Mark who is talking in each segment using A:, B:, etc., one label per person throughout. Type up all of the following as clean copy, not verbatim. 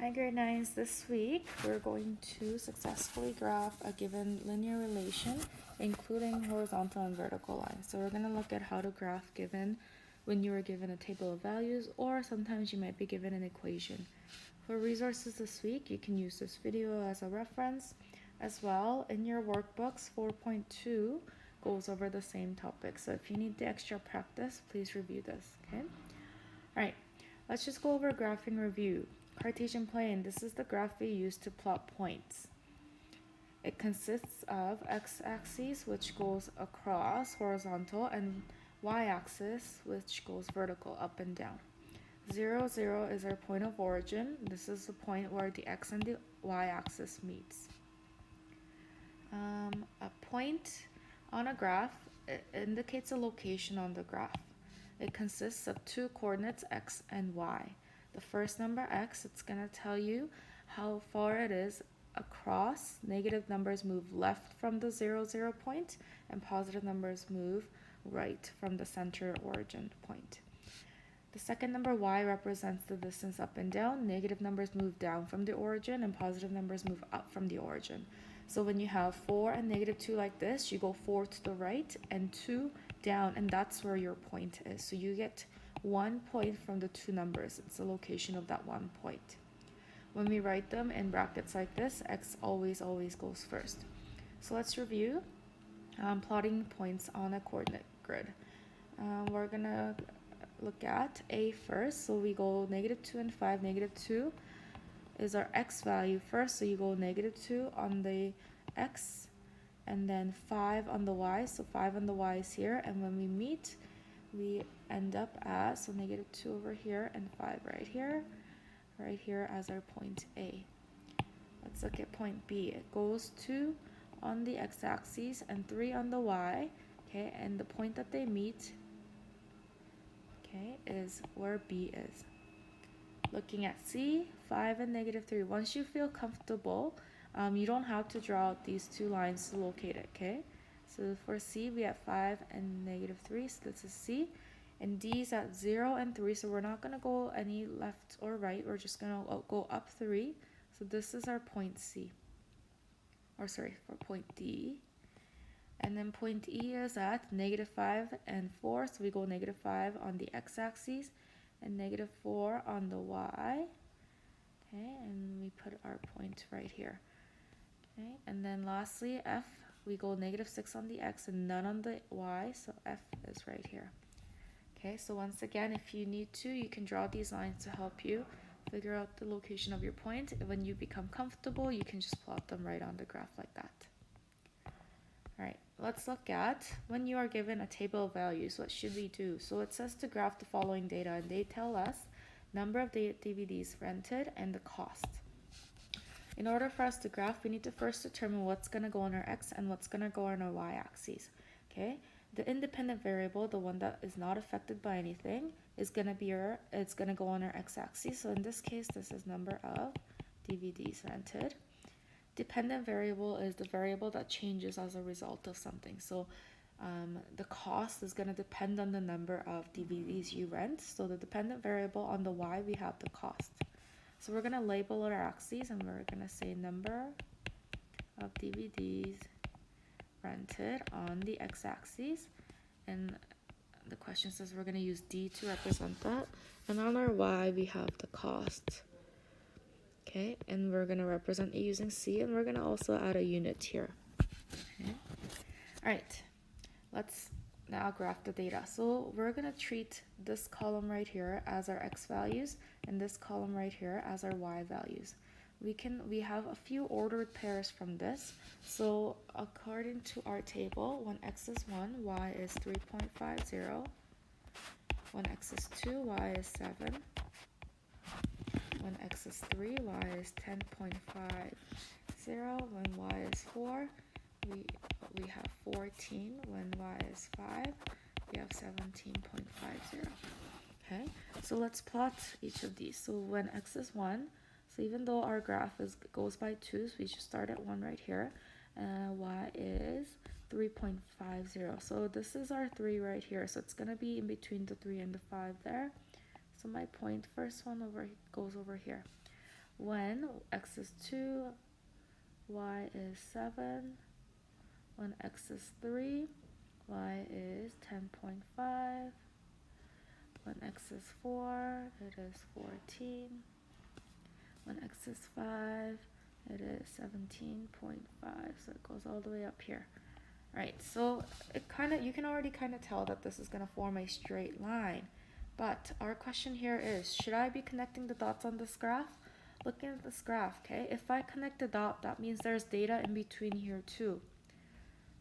A: Hi grade 9s, this week we're going to successfully graph a given linear relation including horizontal and vertical lines. So we're going to look at how to graph given when you are given a table of values, or sometimes you might be given an equation. For resources this week, you can use this video as a reference. As well, in your workbooks, 4.2 goes over the same topic. So if you need the extra practice, please review this, okay? Alright, let's just go over graphing review. Cartesian plane, this is the graph we use to plot points. It consists of x-axis, which goes across horizontal, and y-axis, which goes vertical, up and down. 0, 0 is our point of origin. This is the point where the x and the y-axis meets. A point on a graph, it indicates a location on the graph. It consists of two coordinates, x and y. The first number, x, it's going to tell you how far it is across. Negative numbers move left from the 0, 0 point, and positive numbers move right from the center origin point. The second number, y, represents the distance up and down. Negative numbers move down from the origin, and positive numbers move up from the origin. So when you have 4 and negative 2 like this, you go 4 to the right and 2 down, and that's where your point is. So you get 1 point from the two numbers. It's the location of that 1 point. When we write them in brackets like this, x always goes first. So let's review plotting points on a coordinate grid. We're going to look at a first. So we go negative 2 and 5. Negative 2 is our x value first, so you go negative 2 on the x and then 5 on the y. So 5 on the y is here, and when we meet, we end up at, so negative 2 over here and 5 right here as our point A. Let's look at point B. It goes 2 on the x-axis and 3 on the y, okay, and the point that they meet, okay, is where B is. Looking at C, 5 and negative 3. Once you feel comfortable, you don't have to draw out these two lines to locate it, okay? So for C, we have 5 and negative 3, so this is C. And D is at 0 and 3, so we're not going to go any left or right. We're just going to go up 3. So this is our point C. Or sorry, for point D. And then point E is at negative 5 and 4, so we go negative 5 on the x-axis and negative 4 on the y. Okay, and we put our point right here. Okay, and then lastly, F, we go negative 6 on the x and none on the y, so F is right here. Okay, so once again, if you need to, you can draw these lines to help you figure out the location of your point. When you become comfortable, you can just plot them right on the graph like that. Alright, let's look at when you are given a table of values, what should we do? So it says to graph the following data, and they tell us number of DVDs rented and the cost. In order for us to graph, we need to first determine what's going to go on our x and what's going to go on our y-axis. Okay, the independent variable, the one that is not affected by anything, is going to be it's going to go on our x-axis. So in this case, this is number of DVDs rented. Dependent variable is the variable that changes as a result of something. So the cost is going to depend on the number of DVDs you rent. So the dependent variable on the y, we have the cost. So we're going to label our axes, and we're going to say number of DVDs rented on the x-axis, and the question says we're going to use D to represent that, and on our y we have the cost. Okay, and we're going to represent it using C, and we're going to also add a unit here. Okay. Alright, let's now graph the data. So we're going to treat this column right here as our x values and this column right here as our y values. We have a few ordered pairs from this. So according to our table, when x is 1, y is 3.50. When x is 2, y is 7. When x is 3, y is 10.50. When y is 4, we have 14. When y is 5, we have 17.50. Okay, so let's plot each of these. So when x is 1, so even though our graph goes by 2, so we should start at 1 right here. Y is 3.50. So this is our 3 right here. So it's going to be in between the 3 and the 5 there. So my point, first one goes over here. when x is 2, y is 7. When x is 3, y is 10.5. When x is 4, it is 14. When x is 5, it is 17.5. So it goes all the way up here. Right, so you can already kind of tell that this is going to form a straight line. But our question here is, should I be connecting the dots on this graph? Looking at this graph, okay, if I connect a dot, that means there's data in between here too.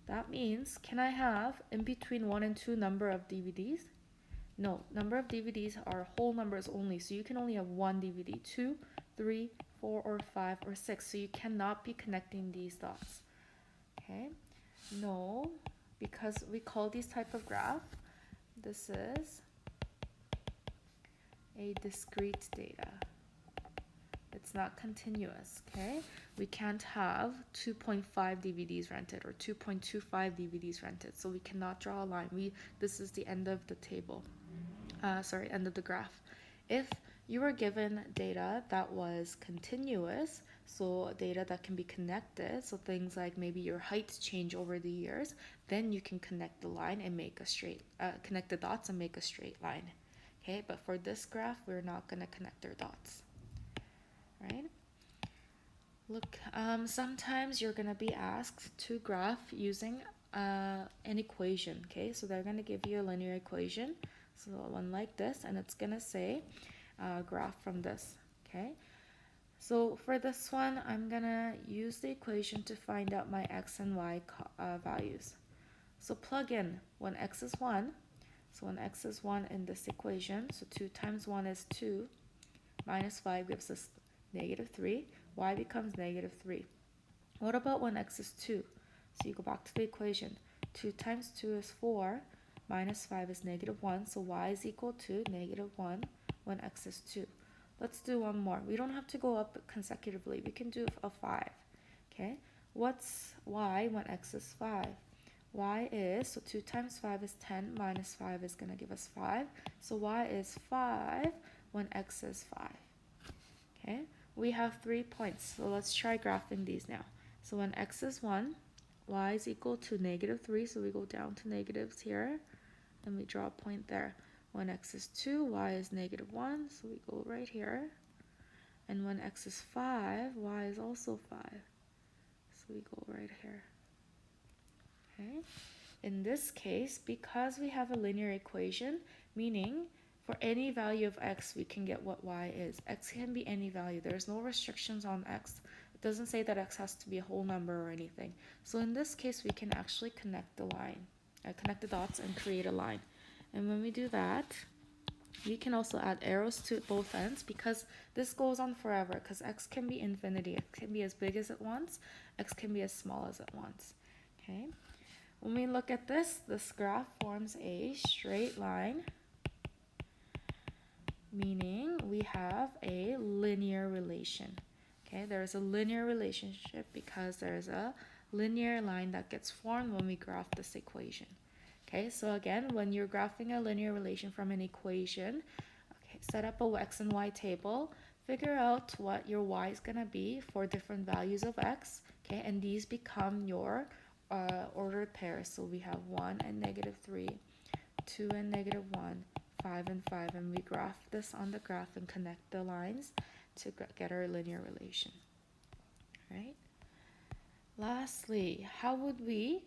A: That means, can I have in between 1 and 2 number of DVDs? No, number of DVDs are whole numbers only, so you can only have one DVD, 2, 3, 4, or 5, or 6, so you cannot be connecting these dots. Okay, no, because we call these type of graph, this is a discrete data. It's not continuous, okay? We can't have 2.5 DVDs rented or 2.25 DVDs rented, so we cannot draw a line. This is the end of the table. End of the graph. If you were given data that was continuous, so data that can be connected, so things like maybe your height change over the years, then you can connect the line and make a straight, connect the dots and make a straight line. Okay, but for this graph, we're not going to connect our dots. Right? Look, sometimes you're going to be asked to graph using an equation. Okay, so they're going to give you a linear equation. So one like this, and it's going to say graph from this. Okay, so for this one, I'm going to use the equation to find out my x and y values. So plug in when x is 1. So when x is 1 in this equation, so 2 times 1 is 2, minus 5 gives us negative 3. Y becomes negative 3. What about when x is 2? So you go back to the equation. 2 times 2 is 4. Minus 5 is negative 1. So y is equal to negative 1 when x is 2. Let's do one more. We don't have to go up consecutively. We can do a 5. Okay? What's y when x is 5? Y is, so 2 times 5 is 10, minus 5 is going to give us 5. So y is 5 when x is 5. Okay, we have 3 points, so let's try graphing these now. So when x is 1, y is equal to negative 3, so we go down to negatives here, and we draw a point there. When x is 2, y is negative 1, so we go right here. And when x is 5, y is also 5, so we go right here. Okay. In this case, because we have a linear equation, meaning for any value of x, we can get what y is. X can be any value. There's no restrictions on x. It doesn't say that x has to be a whole number or anything. So in this case, we can actually connect the dots and create a line. And when we do that, we can also add arrows to both ends because this goes on forever because x can be infinity. It can be as big as it wants. X can be as small as it wants. Okay. When we look at this graph forms a straight line, meaning we have a linear relation. Okay, there's a linear relationship because there's a linear line that gets formed when we graph this equation. Okay, so again, when you're graphing a linear relation from an equation, okay, set up a x and y table, figure out what your y is going to be for different values of x, okay, and these become your ordered pairs. So we have 1 and negative 3, 2 and negative 1, 5 and 5, and we graph this on the graph and connect the lines to get our linear relation. Right? Lastly, how would we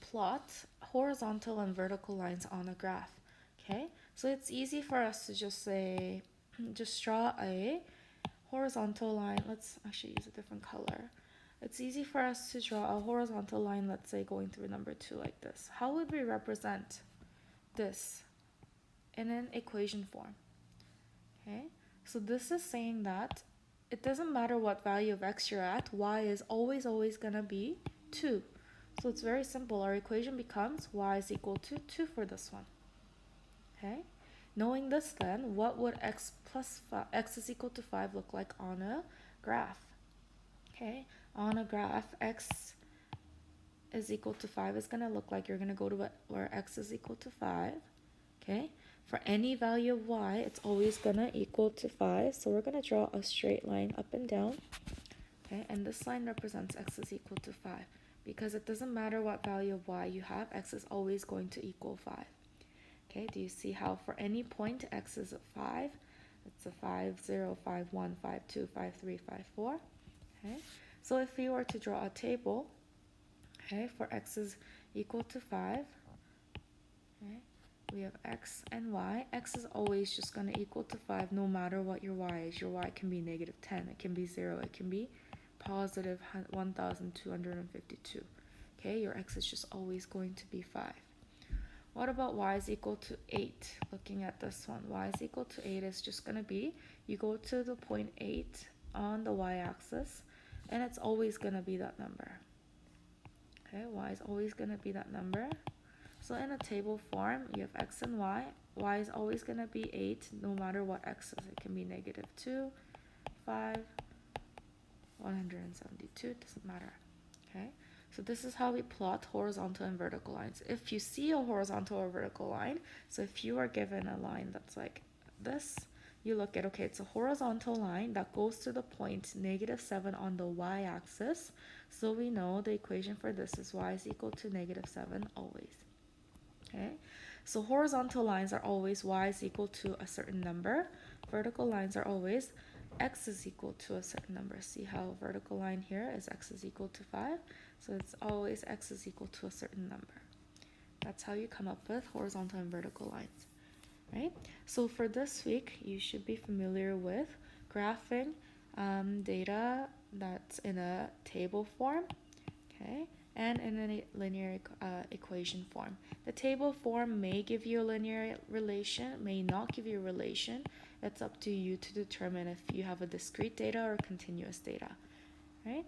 A: plot horizontal and vertical lines on a graph? Okay, so it's easy for us to just draw a horizontal line. Let's actually use a different color. It's easy for us to draw a horizontal line, let's say going through number 2 like this. How would we represent this in an equation form? Okay, so this is saying that it doesn't matter what value of x you're at, y is always gonna be 2. So it's very simple. Our equation becomes y is equal to 2 for this one. Okay, knowing this then, what would x is equal to 5 look like on a graph? Okay, on a graph, x is equal to 5 is going to look like you're going to go to where x is equal to 5. Okay, For any value of y, it's always gonna equal to 5. So we're gonna draw a straight line up and down. Okay, and this line represents x is equal to 5. Because it doesn't matter what value of y you have, x is always going to equal 5. Okay, do you see how for any point x is 5? It's a 5, 0, 5, 1, 5, 2, 5, 3, 5, 4. Okay, so if we were to draw a table, okay, for x is equal to 5, okay, we have x and y. X is always just going to equal to 5 no matter what your y is. Your y can be negative 10, it can be 0, it can be positive 1252. Okay, your x is just always going to be 5. What about y is equal to 8? Looking at this one, y is equal to 8 is just going to be, you go to the point 8 on the y-axis, and it's always going to be that number. Okay, y is always going to be that number. So in a table form, you have x and y. Y is always going to be 8 no matter what x is. It can be negative 2, 5, 172, it doesn't matter. Okay, so this is how we plot horizontal and vertical lines. If you see a horizontal or vertical line, so if you are given a line that's like this, you look at, okay, it's a horizontal line that goes to the point negative 7 on the y-axis. So we know the equation for this is y is equal to negative 7 always. Okay, so horizontal lines are always y is equal to a certain number. Vertical lines are always x is equal to a certain number. See how vertical line here is x is equal to 5? So it's always x is equal to a certain number. That's how you come up with horizontal and vertical lines, right? So for this week, you should be familiar with graphing data that's in a table form, okay, and in a linear equation form. The table form may give you a linear relation, may not give you a relation. It's up to you to determine if you have a discrete data or continuous data, right?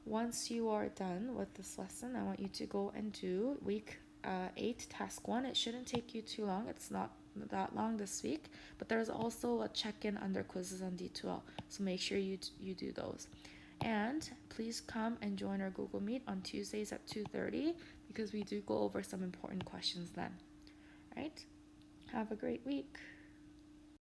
A: Once you are done with this lesson, I want you to go and do week 8, task 1. It shouldn't take you too long. It's not that long this week, but there's also a check-in under quizzes on D2L, so make sure you do those. And please come and join our Google Meet on Tuesdays at 2:30 because we do go over some important questions then. Right? Have a great week.